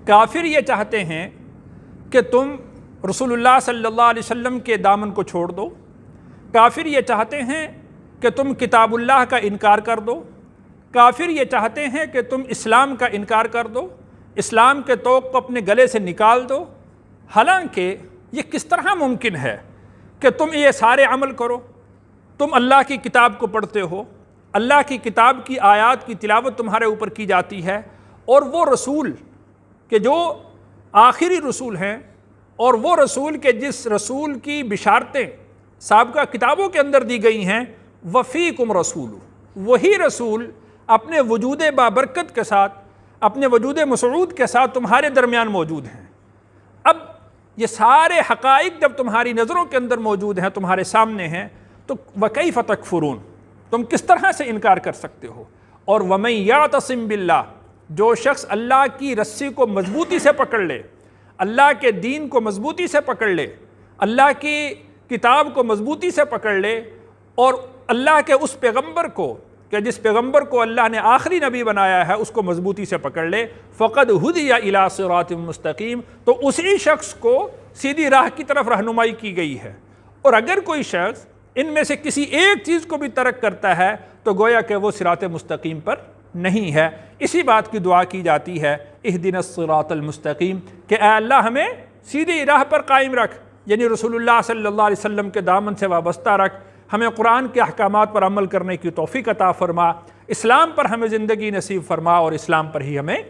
काफिर ये चाहते हैं कि तुम रसूलुल्लाह सल्लल्लाहु अलैहि वसल्लम के दामन को छोड़ दो। काफिर ये चाहते हैं कि तुम किताबुल्लाह का इनकार कर दो। काफिर ये चाहते हैं कि तुम इस्लाम का इनकार कर दो, इस्लाम के तोक़ को अपने गले से निकाल दो। हालांकि ये किस तरह मुमकिन है कि तुम ये सारे अमल करो? तुम अल्लाह की किताब को पढ़ते हो, अल्लाह की किताब की आयात की तिलावत तुम्हारे ऊपर की जाती है, और वो रसूल के जो आखिरी रसूल हैं, और वो रसूल के जिस रसूल की बिशारतें साबिक़ा किताबों के अंदर दी गई हैं, वफ़ीकुम रसूल, वही रसूल अपने वजूद बाबरकत के साथ, अपने वजूद मसऊद के साथ तुम्हारे दरमियान मौजूद हैं। अब ये सारे हक़ाइक़ जब तुम्हारी नज़रों के अंदर मौजूद हैं, तुम्हारे सामने हैं, तो वकैफ़ तकफ़ुरून, तुम किस तरह से इनकार कर सकते हो? और वमन यातसिम बिल्लाह, जो शख्स अल्लाह की रस्सी को मजबूती से पकड़ ले, अल्लाह के दीन को मजबूती से पकड़ ले, अल्लाह की किताब को मजबूती से पकड़ ले, और अल्लाह के उस पैगम्बर को, कि जिस पैगम्बर को अल्लाह ने आखिरी नबी बनाया है, उसको मजबूती से पकड़ ले, फ़क़द हुदिया इला सिरातिम मुस्तकीम, तो उसी शख्स को सीधी राह की तरफ रहनुमाई की गई है। और अगर कोई शख्स इनमें से किसी एक चीज़ को भी तर्क करता है तो गोया कि वो सिरात मुस्तकीम पर नहीं है। इसी बात की दुआ की जाती है, इहदिनस सिरातल मुस्तकीम, कि ऐ अल्लाह हमें सीधी राह पर कायम रख, यानी रसूलुल्लाह सल्लल्लाहु अलैहि वसल्लम के दामन से वाबस्ता रख, हमें कुरान के अहकामात पर अमल करने की तौफीक अता फरमा, इस्लाम पर हमें ज़िंदगी नसीब फरमा और इस्लाम पर ही हमें